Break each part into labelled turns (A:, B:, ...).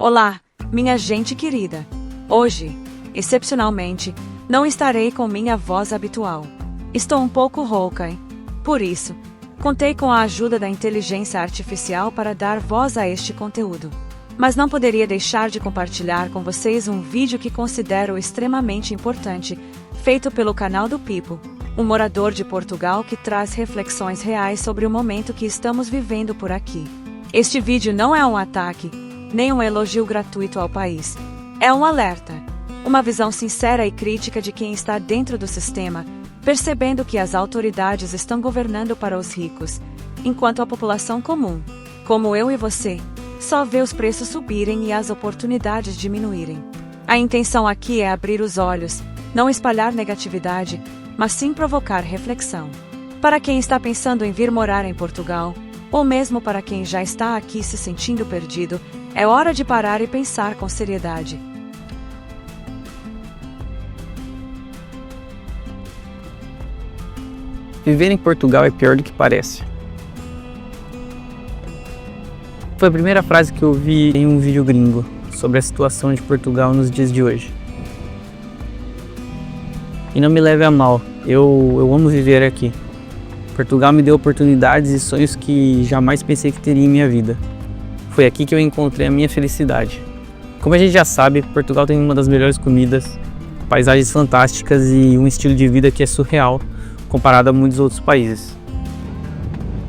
A: Olá, minha gente querida. Hoje, excepcionalmente, não estarei com minha voz habitual. Estou um pouco rouca, hein? Por isso, contei com a ajuda da inteligência artificial para dar voz a este conteúdo. Mas não poderia deixar de compartilhar com vocês um vídeo que considero extremamente importante, feito pelo canal do Pipo, um morador de Portugal que traz reflexões reais sobre o momento que estamos vivendo por aqui. Este vídeo não é um ataque, nem um elogio gratuito ao país. É um alerta, uma visão sincera e crítica de quem está dentro do sistema, percebendo que as autoridades estão governando para os ricos, enquanto a população comum, como eu e você, só vê os preços subirem e as oportunidades diminuírem. A intenção aqui é abrir os olhos, não espalhar negatividade, mas sim provocar reflexão. Para quem está pensando em vir morar em Portugal, ou mesmo para quem já está aqui se sentindo perdido, é hora de parar e pensar com seriedade.
B: Viver em Portugal é pior do que parece. Foi a primeira frase que eu vi em um vídeo gringo sobre a situação de Portugal nos dias de hoje. E não me leve a mal, eu amo viver aqui. Portugal me deu oportunidades e sonhos que jamais pensei que teria em minha vida. Foi aqui que eu encontrei a minha felicidade. Como a gente já sabe, Portugal tem uma das melhores comidas, paisagens fantásticas e um estilo de vida que é surreal comparado a muitos outros países.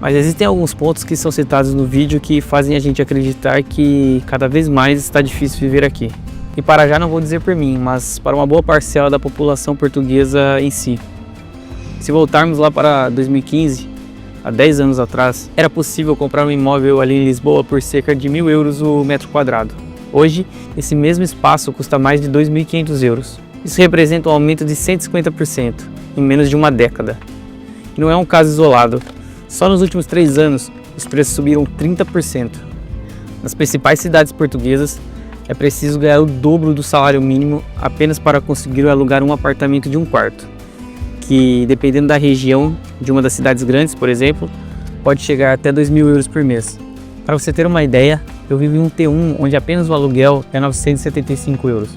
B: Mas existem alguns pontos que são citados no vídeo que fazem a gente acreditar que cada vez mais está difícil viver aqui. E para já não vou dizer por mim, mas para uma boa parcela da população portuguesa em si. Se voltarmos lá para 2015, há 10 anos atrás, era possível comprar um imóvel ali em Lisboa por cerca de 1.000 euros o metro quadrado. Hoje, esse mesmo espaço custa mais de 2.500 euros. Isso representa um aumento de 150% em menos de uma década. E não é um caso isolado. Só nos últimos 3 anos, os preços subiram 30%. Nas principais cidades portuguesas, é preciso ganhar o dobro do salário mínimo apenas para conseguir alugar um apartamento de um quarto, que, dependendo da região de uma das cidades grandes, por exemplo, pode chegar até 2.000 euros por mês. Para você ter uma ideia, eu vivo em um T1 onde apenas o aluguel é 975 euros.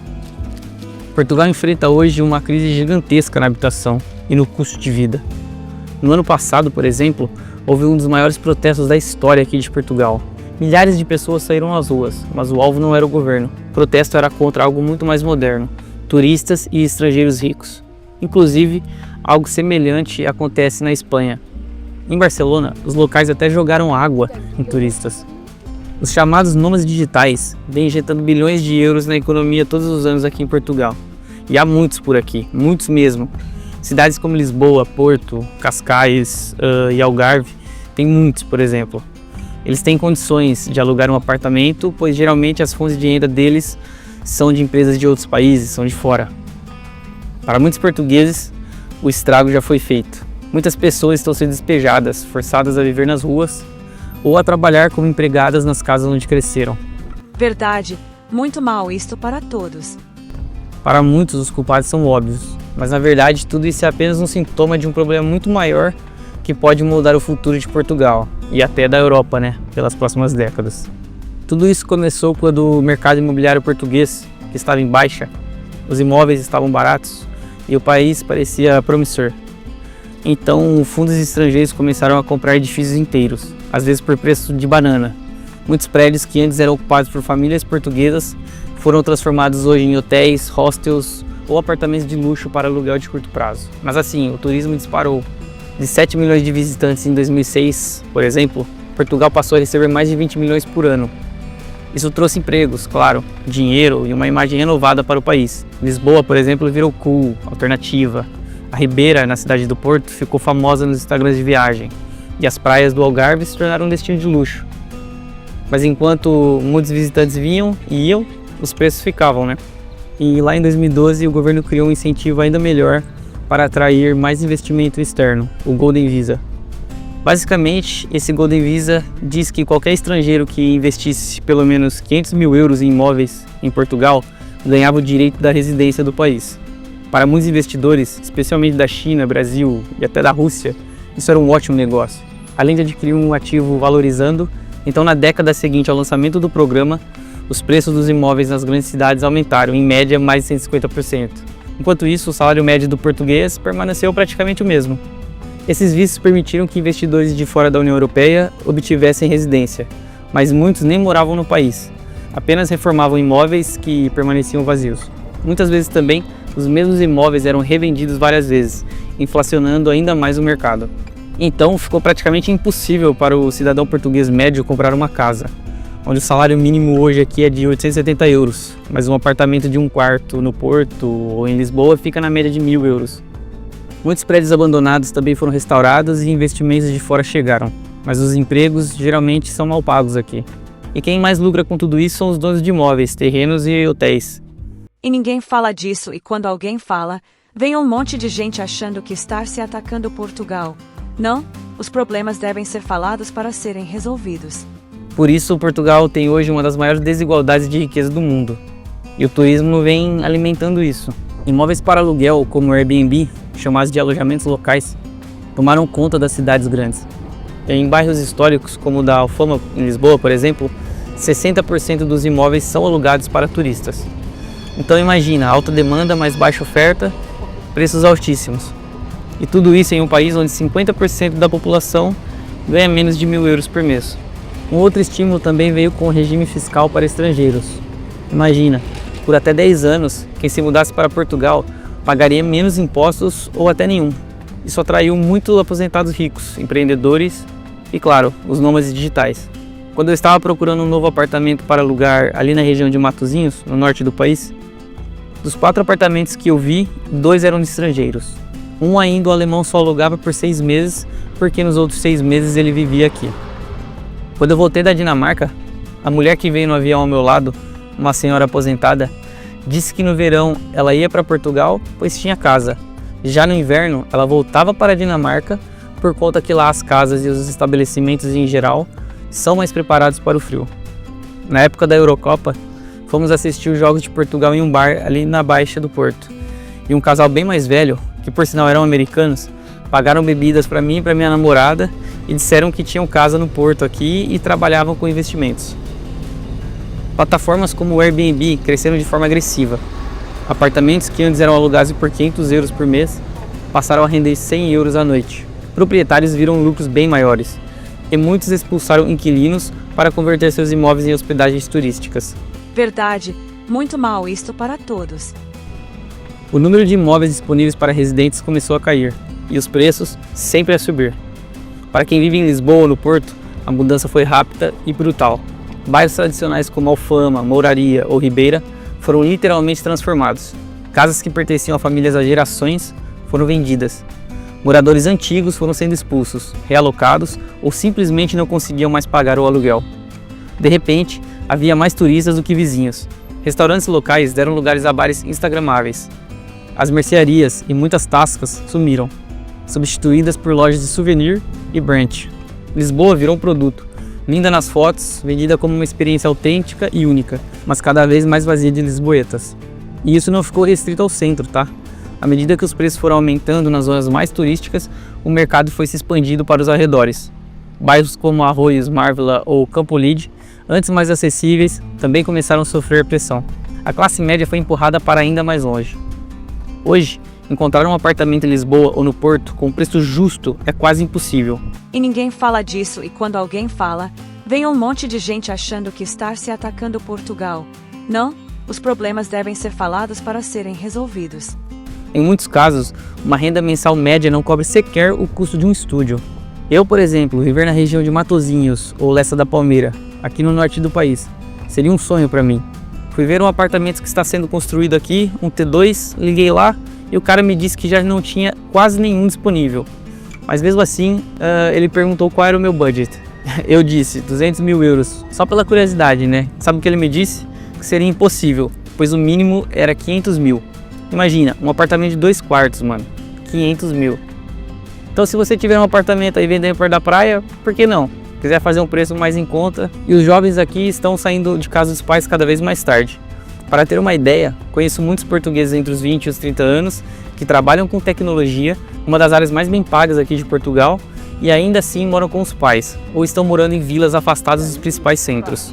B: Portugal enfrenta hoje uma crise gigantesca na habitação e no custo de vida. No ano passado, por exemplo, houve um dos maiores protestos da história aqui de Portugal. Milhares de pessoas saíram às ruas, mas o alvo não era o governo. O protesto era contra algo muito mais moderno, turistas e estrangeiros ricos. Inclusive, algo semelhante acontece na Espanha. Em Barcelona, os locais até jogaram água em turistas. Os chamados nômades digitais vêm injetando bilhões de euros na economia todos os anos aqui em Portugal. E há muitos por aqui, muitos mesmo. Cidades como Lisboa, Porto, Cascais e Algarve têm muitos, por exemplo. Eles têm condições de alugar um apartamento, pois geralmente as fontes de renda deles são de empresas de outros países, são de fora. Para muitos portugueses, o estrago já foi feito. Muitas pessoas estão sendo despejadas, forçadas a viver nas ruas ou a trabalhar como empregadas nas casas onde cresceram.
A: Verdade, muito mal isto para todos.
B: Para muitos, os culpados são óbvios, mas na verdade tudo isso é apenas um sintoma de um problema muito maior que pode mudar o futuro de Portugal e até da Europa, pelas próximas décadas. Tudo isso começou quando o mercado imobiliário português, que estava em baixa, os imóveis estavam baratos e o país parecia promissor. Então, fundos estrangeiros começaram a comprar edifícios inteiros, às vezes por preço de banana. Muitos prédios que antes eram ocupados por famílias portuguesas foram transformados hoje em hotéis, hostels ou apartamentos de luxo para aluguel de curto prazo. Mas assim, o turismo disparou. De 7 milhões de visitantes em 2006, por exemplo, Portugal passou a receber mais de 20 milhões por ano. Isso trouxe empregos, claro, dinheiro e uma imagem renovada para o país. Lisboa, por exemplo, virou cool, alternativa. A Ribeira, na cidade do Porto, ficou famosa nos Instagrams de viagem. E as praias do Algarve se tornaram um destino de luxo. Mas enquanto muitos visitantes vinham e iam, os preços ficavam, E lá em 2012 o governo criou um incentivo ainda melhor para atrair mais investimento externo, o Golden Visa. Basicamente, esse Golden Visa diz que qualquer estrangeiro que investisse pelo menos 500 mil euros em imóveis em Portugal ganhava o direito da residência do país. Para muitos investidores, especialmente da China, Brasil e até da Rússia, isso era um ótimo negócio. Além de adquirir um ativo valorizando, então na década seguinte ao lançamento do programa, Os preços dos imóveis nas grandes cidades aumentaram, em média, mais de 150%. Enquanto isso, o salário médio do português permaneceu praticamente o mesmo. Esses vistos permitiram que investidores de fora da União Europeia obtivessem residência, mas muitos nem moravam no país, apenas reformavam imóveis que permaneciam vazios. Muitas vezes também, os mesmos imóveis eram revendidos várias vezes, inflacionando ainda mais o mercado. Então, ficou praticamente impossível para o cidadão português médio comprar uma casa, onde o salário mínimo hoje aqui é de 870 euros, mas um apartamento de um quarto no Porto ou em Lisboa fica na média de 1.000 euros. Muitos prédios abandonados também foram restaurados e investimentos de fora chegaram, mas os empregos geralmente são mal pagos aqui. E quem mais lucra com tudo isso são os donos de imóveis, terrenos e hotéis.
A: E ninguém fala disso, e quando alguém fala, vem um monte de gente achando que está se atacando Portugal. Não, os problemas devem ser falados para serem resolvidos.
B: Por isso, Portugal tem hoje uma das maiores desigualdades de riqueza do mundo. E o turismo vem alimentando isso. Imóveis para aluguel, como o Airbnb, chamados de alojamentos locais, tomaram conta das cidades grandes. Em bairros históricos, como o da Alfama, em Lisboa, por exemplo, 60% dos imóveis são alugados para turistas. Então imagina, alta demanda, mais baixa oferta, preços altíssimos. E tudo isso em um país onde 50% da população ganha menos de 1.000 euros por mês. Um outro estímulo também veio com o regime fiscal para estrangeiros. Imagina, por até 10 anos, quem se mudasse para Portugal pagaria menos impostos ou até nenhum. Isso atraiu muito aposentados ricos, empreendedores e, claro, os nômades digitais. Quando eu estava procurando um novo apartamento para alugar ali na região de Matosinhos, no norte do país, dos 4 apartamentos que eu vi, 2 eram de estrangeiros. Um ainda o alemão só alugava por 6 meses, porque nos outros 6 meses ele vivia aqui. Quando eu voltei da Dinamarca, a mulher que veio no avião ao meu lado, uma senhora aposentada, disse que no verão ela ia para Portugal, pois tinha casa. Já no inverno, ela voltava para a Dinamarca, por conta que lá as casas e os estabelecimentos em geral são mais preparados para o frio. Na época da Eurocopa, fomos assistir os jogos de Portugal em um bar ali na Baixa do Porto. E um casal bem mais velho, que por sinal eram americanos, pagaram bebidas para mim e para minha namorada e disseram que tinham casa no Porto aqui e trabalhavam com investimentos. Plataformas como o Airbnb cresceram de forma agressiva. Apartamentos que antes eram alugados por 500 euros por mês passaram a render 100 euros à noite. Proprietários viram lucros bem maiores e muitos expulsaram inquilinos para converter seus imóveis em hospedagens turísticas.
A: Verdade, muito mal isto para todos.
B: O número de imóveis disponíveis para residentes começou a cair e os preços sempre a subir. Para quem vive em Lisboa ou no Porto, a mudança foi rápida e brutal. Bairros tradicionais como Alfama, Mouraria ou Ribeira foram literalmente transformados. Casas que pertenciam a famílias há gerações foram vendidas. Moradores antigos foram sendo expulsos, realocados ou simplesmente não conseguiam mais pagar o aluguel. De repente, havia mais turistas do que vizinhos. Restaurantes locais deram lugares a bares instagramáveis. As mercearias e muitas tascas sumiram, substituídas por lojas de souvenir e brunch. Lisboa virou um produto, linda nas fotos, vendida como uma experiência autêntica e única, mas cada vez mais vazia de lisboetas. E isso não ficou restrito ao centro, tá? À medida que os preços foram aumentando nas zonas mais turísticas, o mercado foi se expandindo para os arredores. Bairros como Arroios, Marvila ou Campolide, antes mais acessíveis, também começaram a sofrer pressão. A classe média foi empurrada para ainda mais longe. Hoje, encontrar um apartamento em Lisboa ou no Porto com preço justo é quase impossível.
A: E ninguém fala disso, e quando alguém fala, vem um monte de gente achando que está se atacando Portugal. Não, os problemas devem ser falados para serem resolvidos.
B: Em muitos casos, uma renda mensal média não cobre sequer o custo de um estúdio. Eu, por exemplo, viver na região de Matosinhos ou Lessa da Palmeira, aqui no norte do país, seria um sonho para mim. Fui ver um apartamento que está sendo construído aqui, um T2, liguei lá e o cara me disse que já não tinha quase nenhum disponível. Mas mesmo assim, ele perguntou qual era o meu budget. Eu disse 200.000 euros, só pela curiosidade, né? Sabe o que ele me disse? Que seria impossível, pois o mínimo era 500.000. Imagina, um apartamento de 2 quartos, mano, 500.000. Então se você tiver um apartamento aí vendendo perto da praia, por que não? Quiser fazer um preço mais em conta. E os jovens aqui estão saindo de casa dos pais cada vez mais tarde. Para ter uma ideia, conheço muitos portugueses entre os 20 e os 30 anos que trabalham com tecnologia, uma das áreas mais bem pagas aqui de Portugal, e ainda assim moram com os pais, ou estão morando em vilas afastadas dos principais centros.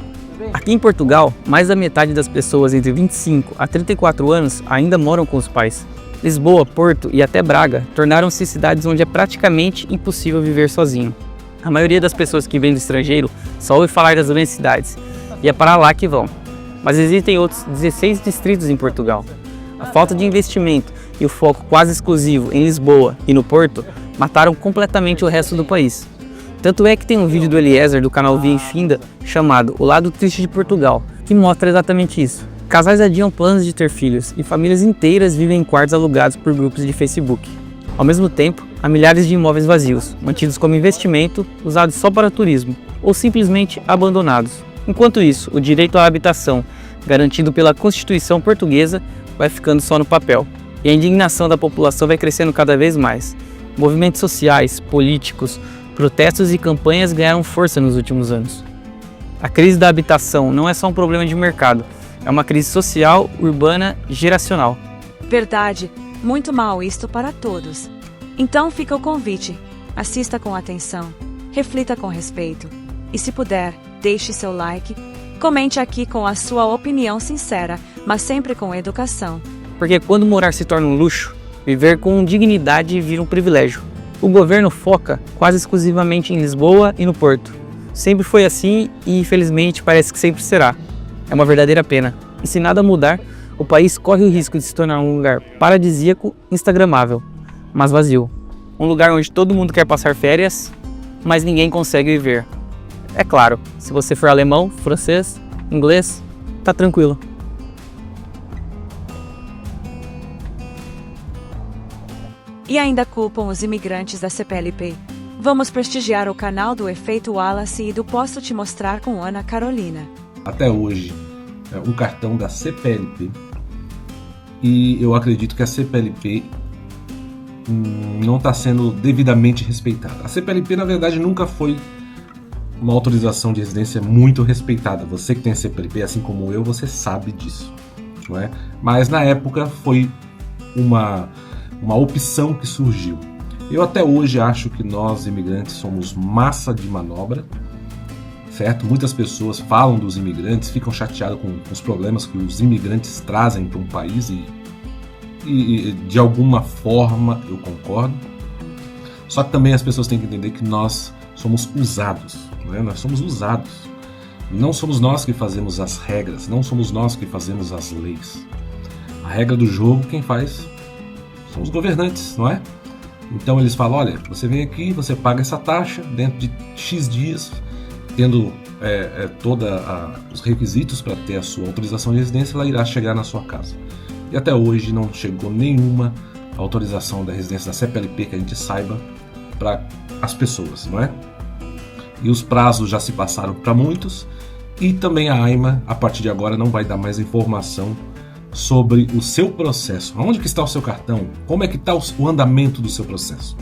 B: Aqui em Portugal, mais da metade das pessoas entre 25 a 34 anos ainda moram com os pais. Lisboa, Porto e até Braga tornaram-se cidades onde é praticamente impossível viver sozinho. A maioria das pessoas que vêm do estrangeiro só ouve falar das grandes cidades, e é para lá que vão. Mas existem outros 16 distritos em Portugal. A falta de investimento e o foco quase exclusivo em Lisboa e no Porto mataram completamente o resto do país. Tanto é que tem um vídeo do Eliezer do canal Via Infinda chamado O Lado Triste de Portugal, que mostra exatamente isso. Casais adiam planos de ter filhos e famílias inteiras vivem em quartos alugados por grupos de Facebook. Ao mesmo tempo, há milhares de imóveis vazios, mantidos como investimento, usados só para turismo, ou simplesmente abandonados. Enquanto isso, o direito à habitação, garantido pela Constituição portuguesa, vai ficando só no papel. E a indignação da população vai crescendo cada vez mais. Movimentos sociais, políticos, protestos e campanhas ganharam força nos últimos anos. A crise da habitação não é só um problema de mercado, é uma crise social, urbana e geracional.
A: Verdade, muito mal isto para todos. Então fica o convite, assista com atenção, reflita com respeito e, se puder, deixe seu like, comente aqui com a sua opinião sincera, mas sempre com educação.
B: Porque quando morar se torna um luxo, viver com dignidade vira um privilégio. O governo foca quase exclusivamente em Lisboa e no Porto. Sempre foi assim e, infelizmente, parece que sempre será. É uma verdadeira pena. E se nada mudar, o país corre o risco de se tornar um lugar paradisíaco, instagramável, mas vazio. Um lugar onde todo mundo quer passar férias, mas ninguém consegue viver. É claro, se você for alemão, francês, inglês, tá tranquilo.
A: E ainda culpam os imigrantes da CPLP. Vamos prestigiar o canal do Efeito Wallace e do Posso Te Mostrar com Ana Carolina.
C: Até hoje, um cartão da CPLP, e eu acredito que a CPLP não está sendo devidamente respeitada. A CPLP, na verdade, nunca foi uma autorização de residência muito respeitada. Você que tem a CPLP, assim como eu, você sabe disso, não é? Mas na época foi uma opção que surgiu. Eu até hoje acho que nós, imigrantes, somos massa de manobra, certo? Muitas pessoas falam dos imigrantes, ficam chateadas com os problemas que os imigrantes trazem para um país e de alguma forma eu concordo. Só que também as pessoas têm que entender que nós somos usados, não é? Nós somos usados. Não somos nós que fazemos as regras, não somos nós que fazemos as leis. A regra do jogo, quem faz são os governantes, não é? Então eles falam, olha, você vem aqui, você paga essa taxa dentro de X dias, tendo todos os requisitos para ter a sua autorização de residência, ela irá chegar na sua casa. E até hoje não chegou nenhuma autorização da residência da CPLP que a gente saiba para as pessoas, não é? E os prazos já se passaram para muitos, e também a AIMA, a partir de agora, não vai dar mais informação sobre o seu processo. Onde que está o seu cartão? Como é que está o andamento do seu processo?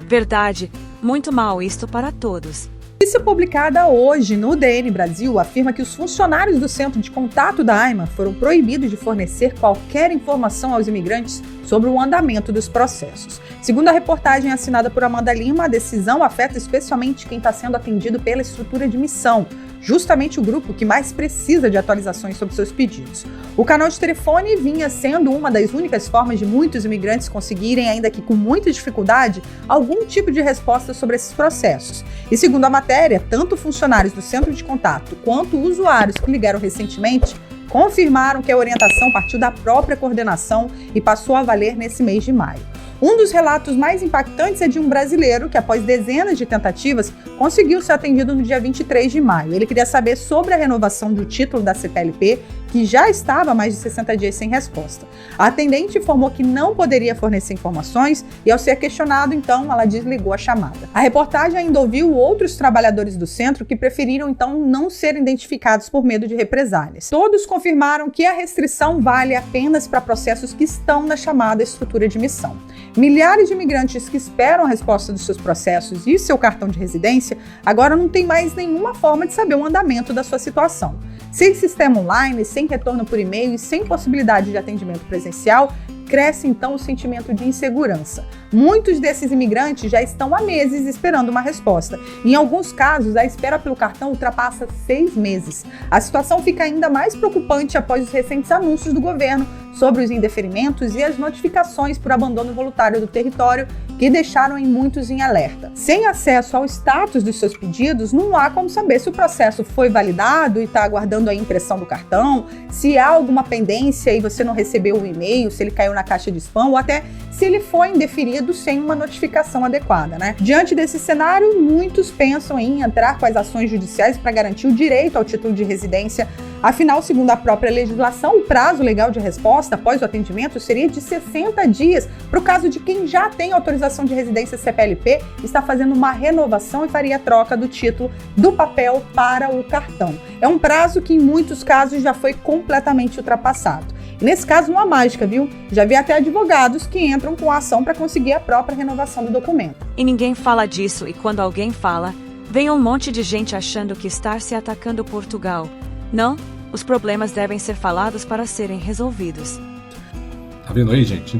A: Verdade, muito mal isto para todos.
D: Notícia publicada hoje no DN Brasil afirma que os funcionários do Centro de Contato da AIMA foram proibidos de fornecer qualquer informação aos imigrantes sobre o andamento dos processos. Segundo a reportagem assinada por Amanda Lima, a decisão afeta especialmente quem está sendo atendido pela estrutura de missão, justamente o grupo que mais precisa de atualizações sobre seus pedidos. O canal de telefone vinha sendo uma das únicas formas de muitos imigrantes conseguirem, ainda que com muita dificuldade, algum tipo de resposta sobre esses processos. E segundo a matéria, tanto funcionários do Centro de Contato quanto usuários que ligaram recentemente confirmaram que a orientação partiu da própria coordenação e passou a valer nesse mês de maio. Um dos relatos mais impactantes é de um brasileiro que, após dezenas de tentativas, conseguiu ser atendido no dia 23 de maio. Ele queria saber sobre a renovação do título da CPLP, que já estava há mais de 60 dias sem resposta. A atendente informou que não poderia fornecer informações e, ao ser questionado, então, ela desligou a chamada. A reportagem ainda ouviu outros trabalhadores do centro que preferiram, então, não serem identificados por medo de represálias. Todos confirmaram que a restrição vale apenas para processos que estão na chamada estrutura de missão. Milhares de imigrantes que esperam a resposta dos seus processos e seu cartão de residência agora não têm mais nenhuma forma de saber o andamento da sua situação. Sem sistema online, sem retorno por e-mail e sem possibilidade de atendimento presencial, cresce então o sentimento de insegurança. Muitos desses imigrantes já estão há meses esperando uma resposta. Em alguns casos, a espera pelo cartão ultrapassa 6 meses. A situação fica ainda mais preocupante após os recentes anúncios do governo sobre os indeferimentos e as notificações por abandono voluntário do território, que deixaram muitos em alerta. Sem acesso ao status dos seus pedidos, não há como saber se o processo foi validado e está aguardando a impressão do cartão, se há alguma pendência e você não recebeu o e-mail, se ele caiu na caixa de spam ou até se ele foi indeferido sem uma notificação adequada, né? Diante desse cenário, muitos pensam em entrar com as ações judiciais para garantir o direito ao título de residência. Afinal, segundo a própria legislação, o prazo legal de resposta após o atendimento seria de 60 dias para o caso de quem já tem autorização de residência CPLP, está fazendo uma renovação e faria a troca do título do papel para o cartão. É um prazo que em muitos casos já foi completamente ultrapassado. Nesse caso não há mágica, viu? Já vi até advogados que entram com a ação para conseguir a própria renovação do documento.
A: E ninguém fala disso, e quando alguém fala, vem um monte de gente achando que está se atacando Portugal. Não, os problemas devem ser falados para serem resolvidos.
C: Tá vendo aí, gente?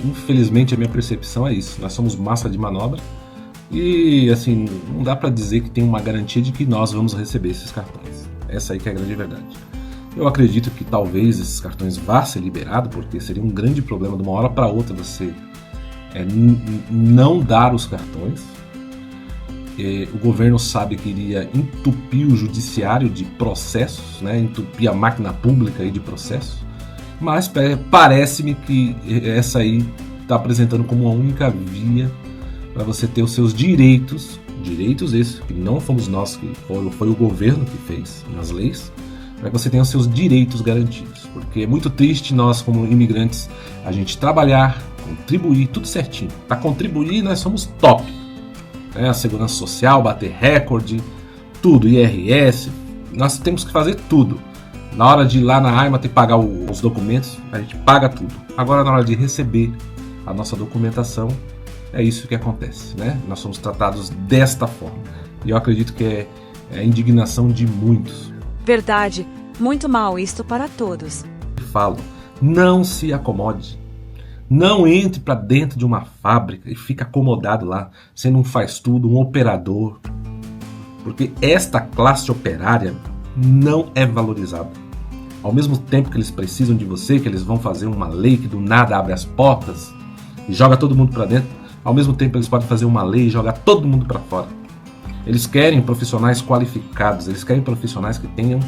C: Infelizmente, a minha percepção é isso. Nós somos massa de manobra e, assim, não dá para dizer que tem uma garantia de que nós vamos receber esses cartões. Essa aí que é a grande verdade. Eu acredito que talvez esses cartões vá ser liberado, porque seria um grande problema de uma hora para outra você não dar os cartões. O governo sabe que iria entupir o judiciário de processos, né? Entupir a máquina pública aí de processos, mas parece-me que essa aí está apresentando como uma única via para você ter os seus direitos esses que não fomos nós, que foi o governo que fez nas leis, para que você tenha os seus direitos garantidos, porque é muito triste nós como imigrantes, a gente trabalhar, contribuir, tudo certinho. Para contribuir nós somos top, né? A segurança social, bater recorde, tudo, IRS, nós temos que fazer tudo. Na hora de ir lá na AIMA ter que pagar os documentos, a gente paga tudo. Agora na hora de receber a nossa documentação, é isso que acontece, né? Nós somos tratados desta forma. E eu acredito que é a indignação de muitos.
A: Verdade, muito mal isto para todos.
C: Falo, não se acomode. Não entre para dentro de uma fábrica e fique acomodado lá, sendo um faz-tudo, um operador. Porque esta classe operária não é valorizada. Ao mesmo tempo que eles precisam de você, que eles vão fazer uma lei que do nada abre as portas e joga todo mundo para dentro, ao mesmo tempo eles podem fazer uma lei e jogar todo mundo para fora. Eles querem profissionais qualificados, eles querem profissionais que tenham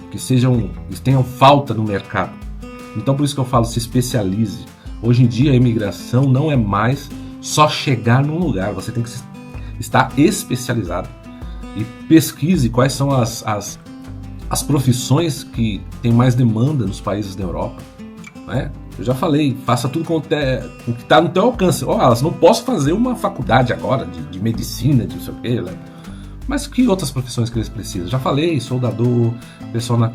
C: que tenham falta no mercado. Então por isso que eu falo, se especialize. Hoje em dia a imigração não é mais só chegar num lugar, você tem que estar especializado. E pesquise quais são as profissões que têm mais demanda nos países da Europa, né? Eu já falei, faça tudo com o que está no teu alcance. Elas não posso fazer uma faculdade agora de medicina, de não sei o quê, né? Mas que outras profissões que eles precisam? Já falei, soldador, pessoal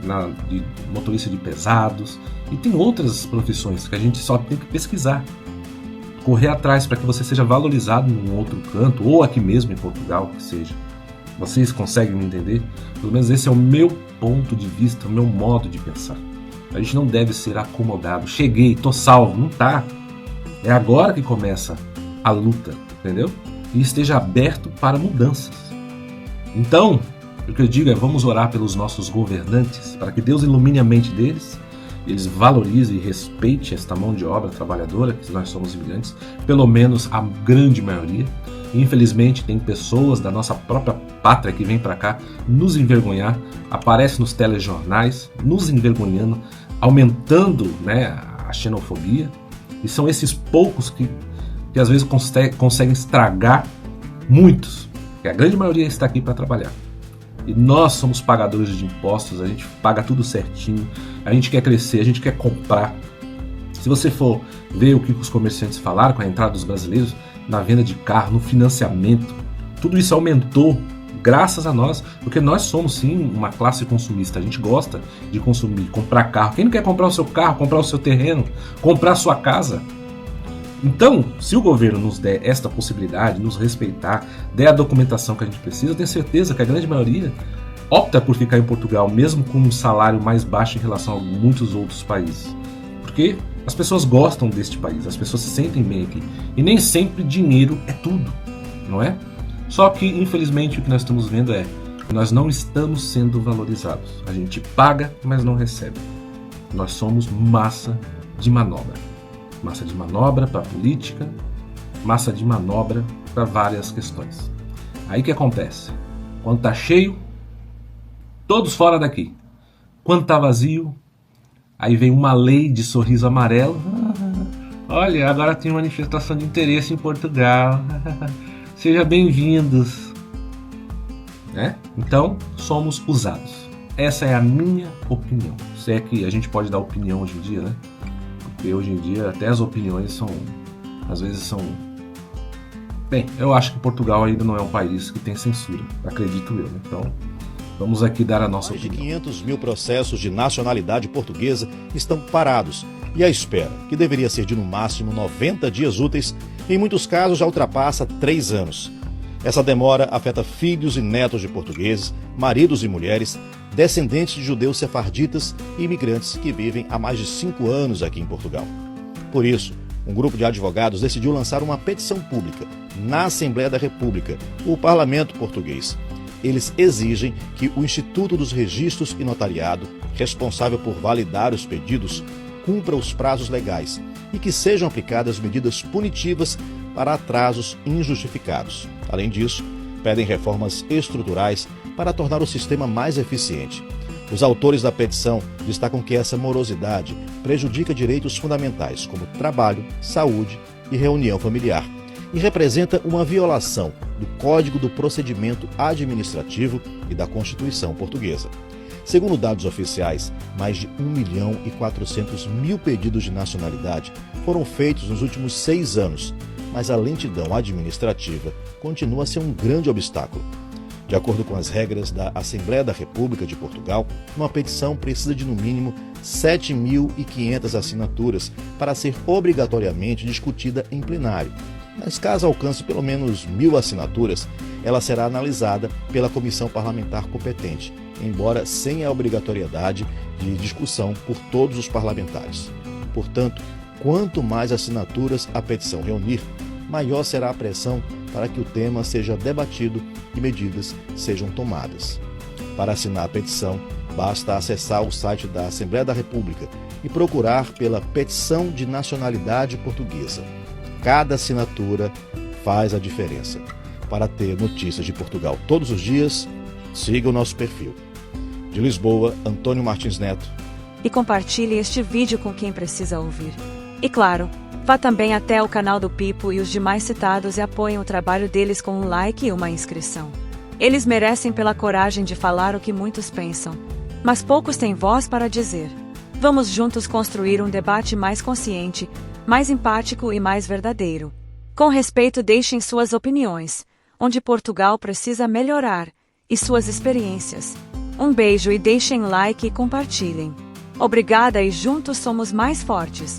C: de motorista de pesados, e tem outras profissões que a gente só tem que pesquisar, correr atrás para que você seja valorizado em outro canto, ou aqui mesmo em Portugal, que seja. Vocês conseguem me entender? Pelo menos esse é o meu ponto de vista, o meu modo de pensar. A gente não deve ser acomodado. Cheguei, tô salvo. Não tá. É agora que começa a luta, entendeu? E esteja aberto para mudanças. Então, o que eu digo é, vamos orar pelos nossos governantes, para que Deus ilumine a mente deles, eles valorizem e respeitem esta mão de obra trabalhadora, que nós somos imigrantes, pelo menos a grande maioria. Infelizmente, tem pessoas da nossa própria pátria que vêm para cá nos envergonhar, aparecem nos telejornais, nos envergonhando, aumentando, né, a xenofobia. E são esses poucos que às vezes conseguem estragar muitos, porque a grande maioria está aqui para trabalhar. E nós somos pagadores de impostos, a gente paga tudo certinho, a gente quer crescer, a gente quer comprar. Se você for ver o que os comerciantes falaram com a entrada dos brasileiros na venda de carro, no financiamento, tudo isso aumentou graças a nós, porque nós somos sim uma classe consumista, a gente gosta de consumir, comprar carro. Quem não quer comprar o seu carro, comprar o seu terreno, comprar a sua casa? Então, se o governo nos der esta possibilidade, nos respeitar, der a documentação que a gente precisa, eu tenho certeza que a grande maioria opta por ficar em Portugal, mesmo com um salário mais baixo em relação a muitos outros países. Porque as pessoas gostam deste país, as pessoas se sentem bem aqui. E nem sempre dinheiro é tudo, não é? Só que, infelizmente, o que nós estamos vendo é que nós não estamos sendo valorizados. A gente paga, mas não recebe. Nós somos massa de manobra. Massa de manobra para a política, massa de manobra para várias questões. Aí o que acontece? Quando está cheio, todos fora daqui. Quando está vazio, aí vem uma lei de sorriso amarelo. Olha, agora tem manifestação de interesse em Portugal. Sejam bem-vindos. Então, somos usados. Essa é a minha opinião. Se é que a gente pode dar opinião hoje em dia, né? Porque hoje em dia até as opiniões às vezes são... Bem, eu acho que Portugal ainda não é um país que tem censura, acredito eu, né? Então, vamos aqui dar a nossa opinião.
E: Mais de 500 mil processos de nacionalidade portuguesa estão parados e a espera, que deveria ser de no máximo 90 dias úteis, em muitos casos já ultrapassa 3 anos. Essa demora afeta filhos e netos de portugueses, maridos e mulheres, descendentes de judeus sefarditas e imigrantes que vivem há mais de 5 anos aqui em Portugal. Por isso, um grupo de advogados decidiu lançar uma petição pública na Assembleia da República, o Parlamento Português. Eles exigem que o Instituto dos Registros e Notariado, responsável por validar os pedidos, cumpra os prazos legais e que sejam aplicadas medidas punitivas para atrasos injustificados. Além disso, pedem reformas estruturais para tornar o sistema mais eficiente. Os autores da petição destacam que essa morosidade prejudica direitos fundamentais como trabalho, saúde e reunião familiar e representa uma violação do Código do Procedimento Administrativo e da Constituição Portuguesa. Segundo dados oficiais, mais de 1.400.000 pedidos de nacionalidade foram feitos nos últimos 6 anos, mas a lentidão administrativa continua a ser um grande obstáculo. De acordo com as regras da Assembleia da República de Portugal, uma petição precisa de no mínimo 7.500 assinaturas para ser obrigatoriamente discutida em plenário. Mas caso alcance pelo menos 1.000 assinaturas, ela será analisada pela comissão parlamentar competente, embora sem a obrigatoriedade de discussão por todos os parlamentares. Portanto, quanto mais assinaturas a petição reunir, maior será a pressão para que o tema seja debatido e medidas sejam tomadas. Para assinar a petição, basta acessar o site da Assembleia da República e procurar pela Petição de Nacionalidade Portuguesa. Cada assinatura faz a diferença. Para ter notícias de Portugal todos os dias, siga o nosso perfil. De Lisboa, Antônio Martins Neto.
A: E compartilhe este vídeo com quem precisa ouvir. E claro, vá também até o canal do Pipo e os demais citados e apoiem o trabalho deles com um like e uma inscrição. Eles merecem pela coragem de falar o que muitos pensam, mas poucos têm voz para dizer. Vamos juntos construir um debate mais consciente, mais empático e mais verdadeiro. Com respeito, deixem suas opiniões, onde Portugal precisa melhorar, e suas experiências. Um beijo e deixem like e compartilhem. Obrigada e juntos somos mais fortes.